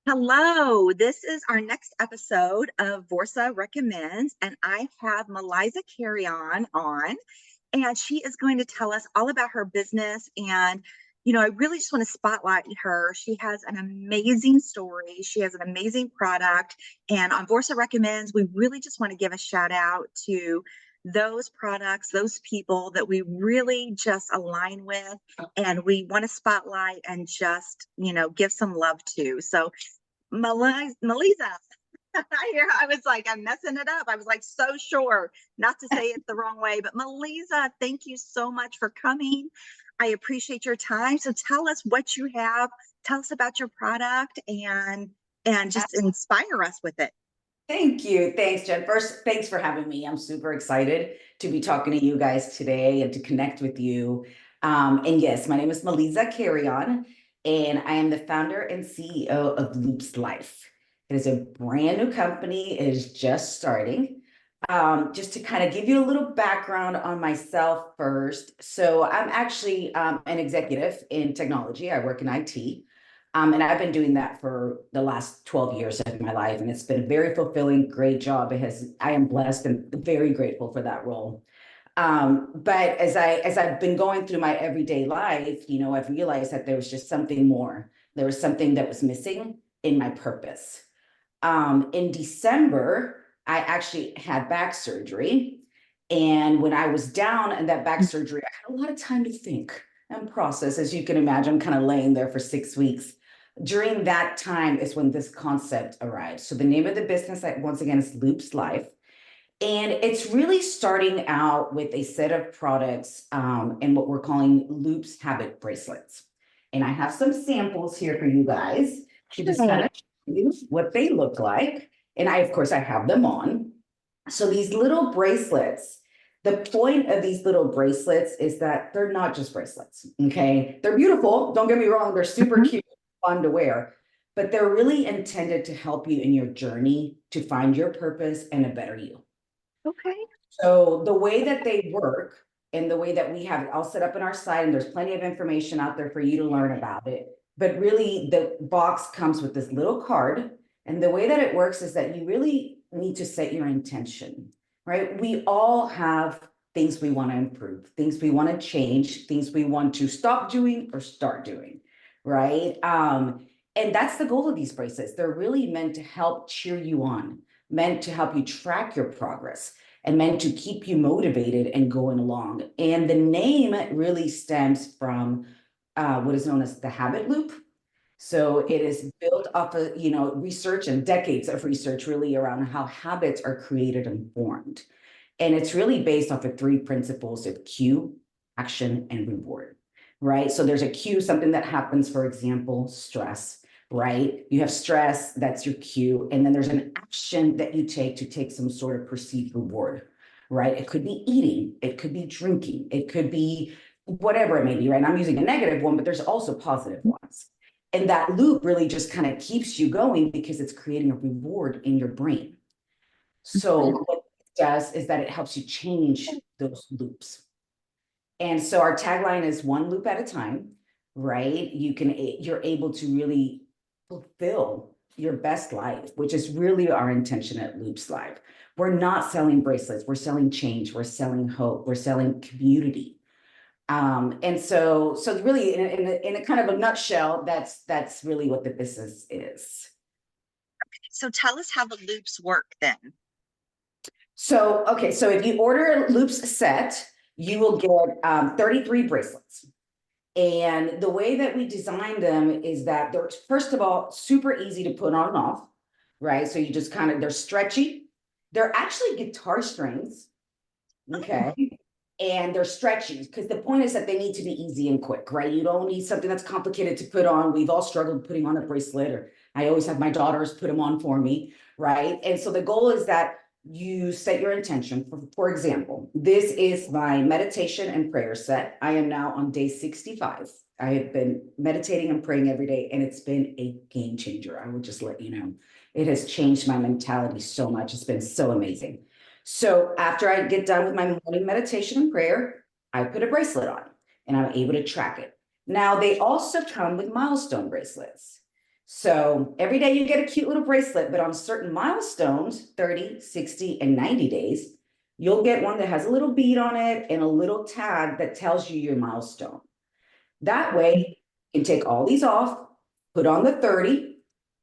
Hello, this is our next episode of Vorsa Recommends, and I have Meliza Carrion on, and she is going to tell us all about her business. And, I really just want to spotlight her. She has an amazing story, she has an amazing product, and on Vorsa Recommends, we really just want to give a shout out to those products, those people that we really just align with, and we want to spotlight and just, give some love to. So, Meliza. I was like, I'm messing it up. I was like, so sure not to say it the wrong way. But Meliza, thank you so much for coming. I appreciate your time. So tell us what you have. Tell us about your product and just inspire us with it. Thank you. Thanks, Jen. First, thanks for having me. I'm super excited to be talking to you guys today and to connect with you. And yes, my name is Meliza Carrion, and I am the founder and CEO of Loops Life. It is a brand new company. It is just starting. Just to kind of give you a little background on myself first. So I'm actually an executive in technology. I work in IT. And I've been doing that for the last 12 years of my life, and it's been a very fulfilling, great job. I am blessed and very grateful for that role. But as I've been going through my everyday life, I've realized that there was just something more. There was something that was missing in my purpose. In December, I actually had back surgery. And when I was down in that back surgery, I had a lot of time to think and process. As you can imagine, I'm kind of laying there for 6 weeks. During that time is when this concept arrived. So the name of the business, once again, is Loops Life. And it's really starting out with a set of products and what we're calling Loops Habit Bracelets. And I have some samples here for you guys to just kind of show you what they look like. And of course, I have them on. So these little bracelets, the point of these little bracelets is that they're not just bracelets, okay? They're beautiful, don't get me wrong, they're super cute, fun to wear, but they're really intended to help you in your journey to find your purpose and a better you. Okay. So the way that they work and the way that we have it all set up in our site, and there's plenty of information out there for you to learn about it, but really the box comes with this little card, and the way that it works is that you really need to set your intention, right? We all have things we want to improve, things we want to change, things we want to stop doing or start doing, right? And that's the goal of these bracelets. They're really meant to help cheer you on, meant to help you track your progress, and meant to keep you motivated and going along. And the name really stems from what is known as the habit loop. So it is built off of, research and decades of research really around how habits are created and formed. And it's really based off of three principles of cue, action, and reward, right? So there's a cue, something that happens, for example, stress, right? You have stress, that's your cue. And then there's an action that you to take some sort of perceived reward, right? It could be eating, it could be drinking, it could be whatever it may be, right? I'm using a negative one, but there's also positive ones. And that loop really just kind of keeps you going because it's creating a reward in your brain. So what it does is that it helps you change those loops. And so our tagline is one loop at a time, right? You're able to really fulfill your best life, which is really our intention at Loops Life. We're not selling bracelets, we're selling change, we're selling hope, we're selling community. And so really in a kind of a nutshell, that's really what the business is. So tell us how the loops work then. So, okay, so if you order a Loops set, you will get 33 bracelets. And the way that we design them is that they're, first of all, super easy to put on and off, right? So you just they're stretchy. They're actually guitar strings, okay? And they're stretchy because the point is that they need to be easy and quick, right? You don't need something that's complicated to put on. We've all struggled putting on a bracelet, or I always have my daughters put them on for me, right? And so the goal is that you set your intention. For example, this is my meditation and prayer set. I am now on day 65. I have been meditating and praying every day, and it's been a game changer. I will just let you know. It has changed my mentality so much. It's been so amazing. So after I get done with my morning meditation and prayer, I put a bracelet on and I'm able to track it. Now, they also come with milestone bracelets. So every day you get a cute little bracelet, but on certain milestones, 30, 60, and 90 days, you'll get one that has a little bead on it and a little tag that tells you your milestone. That way, you can take all these off, put on the 30,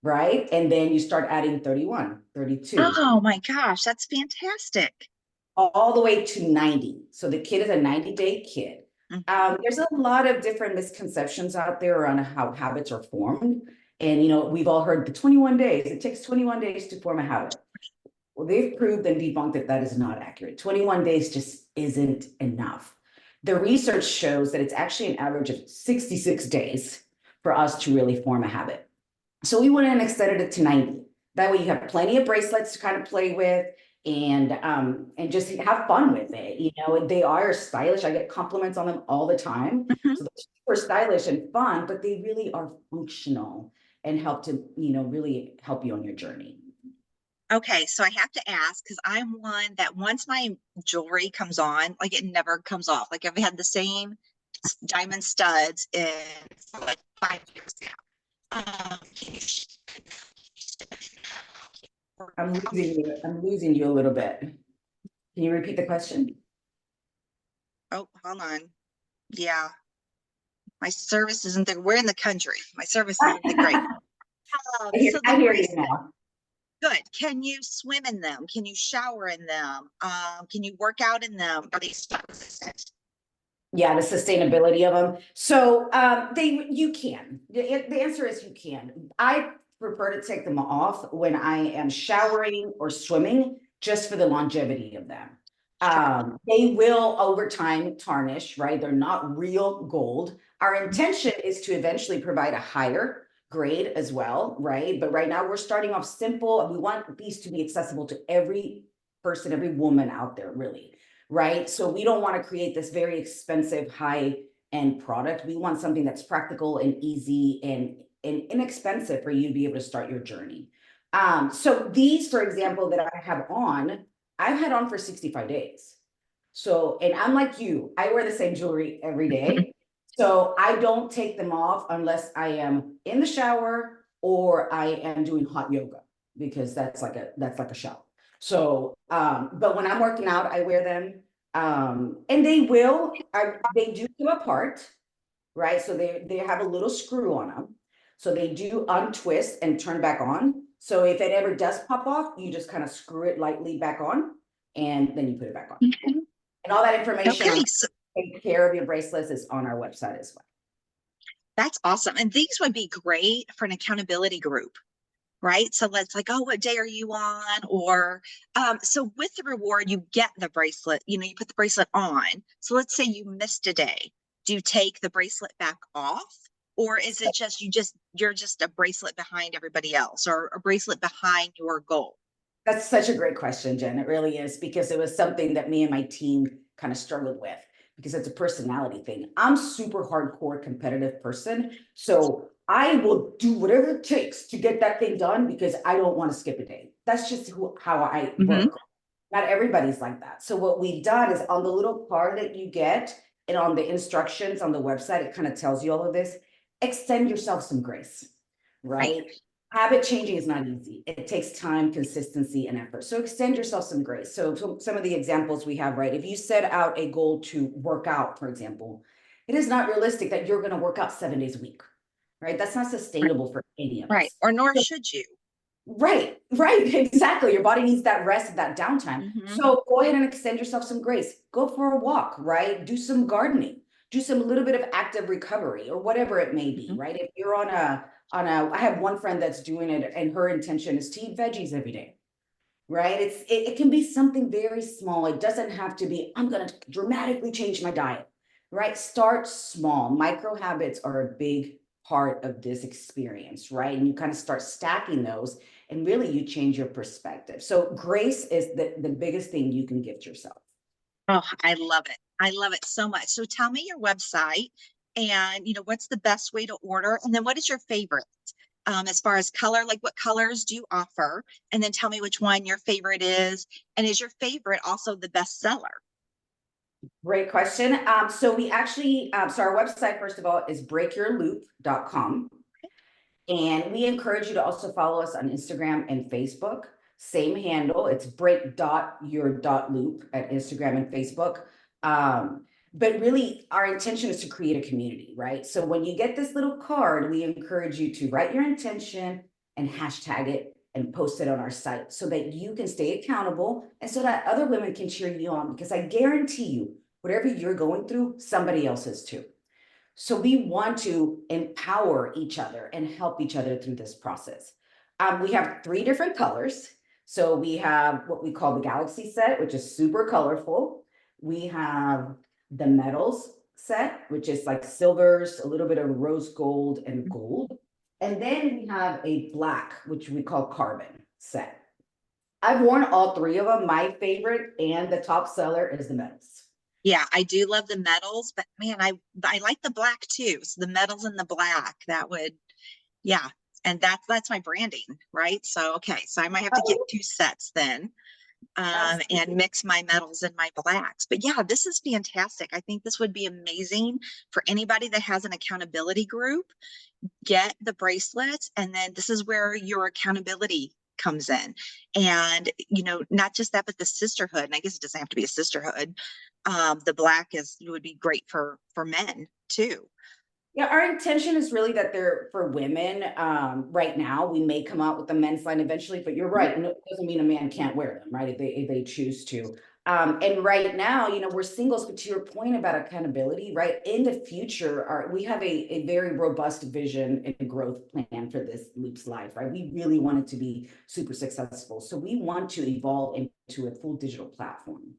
right? And then you start adding 31, 32, Oh my gosh, that's fantastic. all the way to 90. So the kid is a 90-day kid. Mhm. There's a lot of different misconceptions out there around how habits are formed. And, we've all heard the 21 days. It takes 21 days to form a habit. Well, they've proved and debunked that that is not accurate. 21 days just isn't enough. The research shows that it's actually an average of 66 days for us to really form a habit. So we went and extended it to 90. That way you have plenty of bracelets to kind of play with and just have fun with it. They are stylish. I get compliments on them all the time. Mhm. So they're super stylish and fun, but they really are functional and help to, really help you on your journey. Okay, so I have to ask because I'm one that once my jewelry comes on, like it never comes off. Like I've had the same diamond studs in for like 5 years now. Can you I'm losing you a little bit. Can you repeat the question? oh, hold on. Yeah, my service isn't there. We're in the country. My service isn't that great. So I the hear you bracelet, now. good. Can you swim in them? Can you shower in them? Can you work out in them? Are they sweat resistant? Yeah, the sustainability of them. So you can. The answer is you can. I prefer to take them off when I am showering or swimming, just for the longevity of them. Sure. They will over time tarnish, right? They're not real gold. Our intention is to eventually provide a higher grade as well, right? But right now we're starting off simple. We want these to be accessible to every person, every woman out there, really, right? So we don't want to create this very expensive high end product. We want something that's practical and easy and inexpensive for you to be able to start your journey. So these, for example, that I have on, I've had on for 65 days. So, and I'm like you, I wear the same jewelry every day. So I don't take them off unless I am in the shower or I am doing hot yoga, because that's like a shower. So, but when I'm working out, I wear them. And they do come apart, right? So they have a little screw on them. So they do untwist and turn back on. So if it ever does pop off, you just kind of screw it lightly back on and then you put it back on. Okay. And all that information on Okay. how So to take care of your bracelets is on our website as well. that's awesome. And these would be great for an accountability group, right? So let's like, oh, what day are you on? Or so with the reward, you get the bracelet, you put the bracelet on. So let's say you missed a day. Do you take the bracelet back off? Or is it just you're just a bracelet behind everybody else or a bracelet behind your goal? That's such a great question, Jen. It really is, because it was something that me and my team kind of struggled with, because it's a personality thing. I'm super hardcore competitive person. So I will do whatever it takes to get that thing done because I don't want to skip a day. That's just how I Hmm. work. Not everybody's like that. So what we've done is on the little card that you get and on the instructions on the website, it kind of tells you all of this. Extend yourself some grace, Right. right? Habit changing is not easy. It takes time, consistency, and effort. So extend yourself some grace. So some of the examples we have, right? If you set out a goal to work out, for example, it is not realistic that you're going to work out 7 days a week, right? That's not Right. sustainable for any of Right. us. Or nor So should you. right, right, exactly. Your body needs that rest and that downtime. Hmm. So go ahead and extend yourself some grace. Go for a walk, right? Do some gardening. Do some little bit of active recovery or whatever it may be, Hmm. right? If you're I have one friend that's doing it and her intention is to eat veggies every day, right? It can be something very small. It doesn't have to be, I'm going to dramatically change my diet, right? Start small. Micro habits are a big part of this experience, right? And you kind of start stacking those and really you change your perspective. So grace is the biggest thing you can gift yourself. Oh, I love it. I love it so much. So tell me your website and what's the best way to order? And then what is your favorite? As far as color, like what colors do you offer? And then tell me which one your favorite is. And is your favorite also the best seller? Great question. So we actually, so our website, first of all, is breakyourloop.com. And we encourage you to also follow us on Instagram and Facebook. Same handle. It's break.your.loop at Instagram and Facebook. But really, our intention is to create a community, right? So when you get this little card, we encourage you to write your intention and hashtag it and post it on our site so that you can stay accountable and so that other women can cheer you on. Because I guarantee you, whatever you're going through, somebody else is too. So we want to empower each other and help each other through this process. We have 3 different colors. So we have what we call the Galaxy set, which is super colorful. We have the metals set, which is like silvers, a little bit of rose gold and gold. And then we have a black, which we call carbon set. I've worn all 3 of them. My favorite and the top seller is the metals. Yeah, I do love the metals, but man, I like the black too. So the metals and the black, that would, yeah. And that's my branding, right? So okay, so I might have to get 2 sets then, and Absolutely. mix my metals and my blacks. But yeah, this is fantastic. I think this would be amazing for anybody that has an accountability group. Get the bracelets, and then this is where your accountability comes in. And not just that, but the sisterhood. And I guess it doesn't have to be a sisterhood. The black is would be great for men too. Yeah, our intention is really that they're for women. Right now, we may come out with the men's line eventually, but you're right. No, it doesn't mean a man can't wear them, right? If they choose to. And right now, we're singles, but to your point about accountability, right? In the future, we have a very robust vision and growth plan for this Loops Life, right? We really want it to be super successful. So we want to evolve into a full digital platform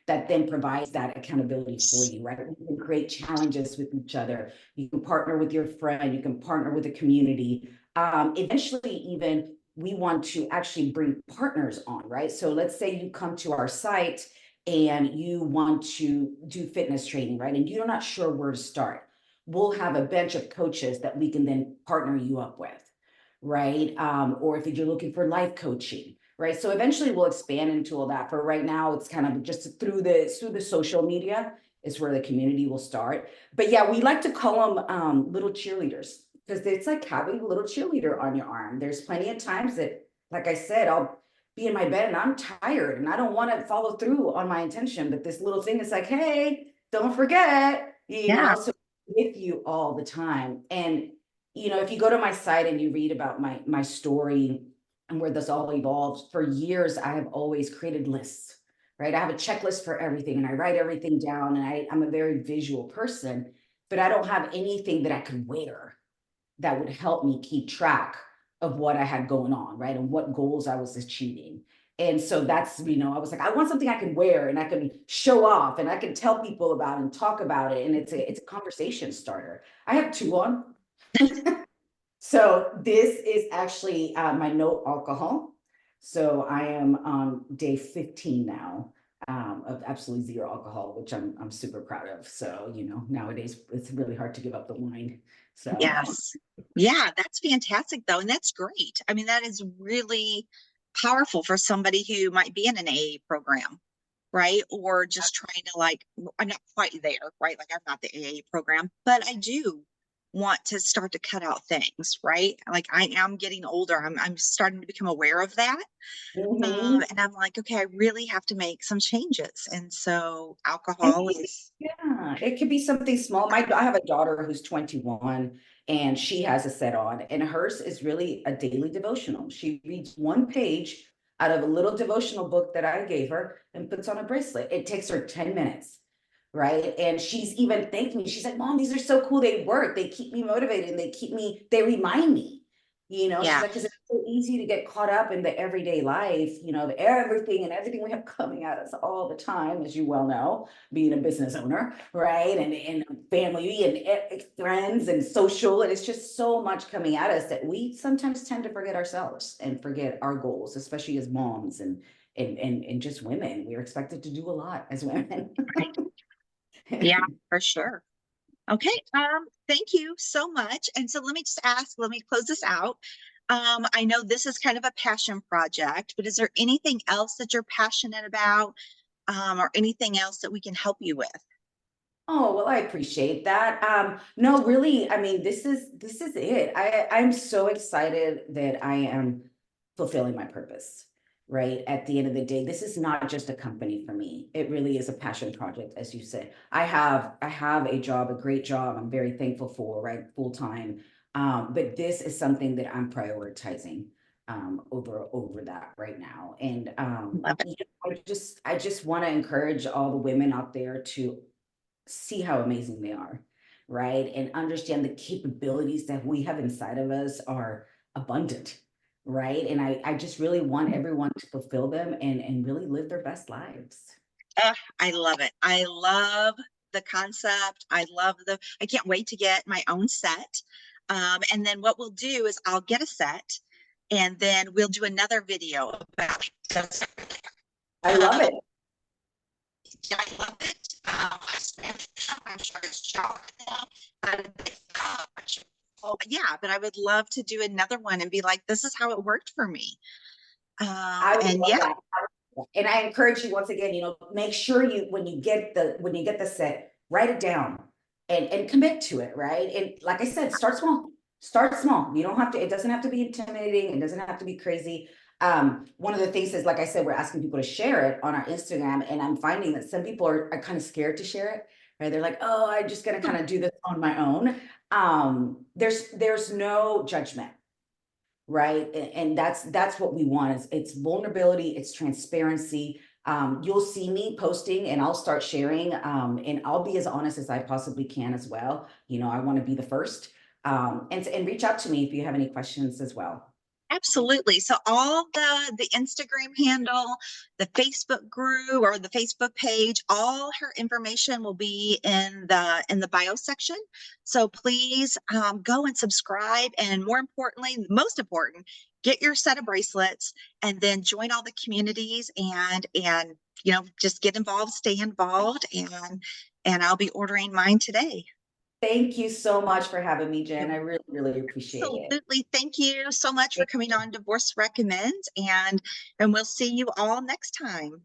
that then provides that accountability for you, right? We can create challenges with each other. You can partner with your friend, you can partner with a community. Eventually, even we want to actually bring partners on, right? So let's say you come to our site and you want to do fitness training, right? And you're not sure where to start. We'll have a bench of coaches that we can then partner you up with, right? Or if you're looking for life coaching, right? So eventually we'll expand into all that. For right now, it's kind of just through the social media is where the community will start. But yeah, we like to call them little cheerleaders because it's like having a little cheerleader on your arm. There's plenty of times that, like I said, I'll be in my bed and I'm tired and I don't want to follow through on my intention. But this little thing is like, hey, don't forget, Yeah, so with you all the time. And if you go to my site and you read about my story and where this all evolved, for years I have always created lists, right? I have a checklist for everything and I write everything down, and I'm a very visual person, but I don't have anything that I could wear that would help me keep track of what I had going on, right? And what goals I was achieving. And so that's, I was like, I want something I can wear and I can show off and I can tell people about and talk about it. And it's a conversation starter. I have 2 on. So this is actually my no alcohol. So I am on day 15 now of absolutely 0 alcohol, which I'm super proud of. So, nowadays it's really hard to give up the wine. So yes. Yeah, that's fantastic though. And that's great. I mean, that is really powerful for somebody who might be in an AA program, right? Or just trying to I'm not quite there, right? Like I'm not the AA program, but I do want to start to cut out things, right? Like I am getting older. I'm starting to become aware of that. mhm. And I'm like, okay, I really have to make some changes. And so And alcohol is, yeah, it could be something small. I have a daughter who's 21 and she has a set on, and hers is really a daily devotional. She reads 1 page out of a little devotional book that I gave her and puts on a bracelet. It takes her 10 minutes, right? And she's even thanked me. She's like, Mom, these are so cool. They work. They keep me motivated and they remind me. She's yeah, like, because it's so easy to get caught up in the everyday life, everything we have coming at us all the time, as you well know, being a business owner, right? And family and friends and social. And it's just so much coming at us that we sometimes tend to forget ourselves and forget our goals, especially as moms and just women. We're expected to do a lot as women. right. Yeah, for sure. Okay, thank you so much. And so let me just ask, let me close this out. I know this is kind of a passion project, but is there anything else that you're passionate about, or anything else that we can help you with? Oh, well, I appreciate that. No, really, I mean, this is it. I'm so excited that I am fulfilling my purpose, right? At the end of the day, this is not just a company for me. It really is a passion project, as you said. I have a job, a great job. I'm very thankful for, right? Full time. But this is something that I'm prioritizing over that right now. And Love it. you know, I just want to encourage all the women out there to see how amazing they are, right? And understand the capabilities that we have inside of us are abundant, right? And I just really want everyone to fulfill them and really live their best lives. I love it. I love the concept. I can't wait to get my own set. And then what we'll do is I'll get a set and then we'll do another video about it. I love Um, it. yeah, I love it. I'm sure it's shocked now. Oh, yeah, but I would love to do another one and be like, this is how it worked for me. I would And love yeah, that. And I encourage you once again, make sure you when you get the set, write it down and commit to it, right? And like I said, start small. Start small. You don't have to, it doesn't have to be intimidating, it doesn't have to be crazy. One of the things is, like I said, we're asking people to share it on our Instagram, and I'm finding that some people are kind of scared to share it, right? They're like, oh, I'm just gonna kind of do this on my own. There's no judgment, right? And that's what we want. Is it's vulnerability, it's transparency. You'll see me posting and I'll start sharing, and I'll be as honest as I possibly can as well. I want to be the first. And reach out to me if you have any questions as well. absolutely. So all the Instagram handle, the Facebook group or the Facebook page, all her information will be in the bio section. So please go and subscribe, and more importantly, most important, get your set of bracelets, and then join all the communities and just get involved, stay involved, and I'll be ordering mine today. Thank you so much for having me, Jen. I really, really appreciate it. Absolutely. Thank you so much for coming on Divorce Recommends, and we'll see you all next time.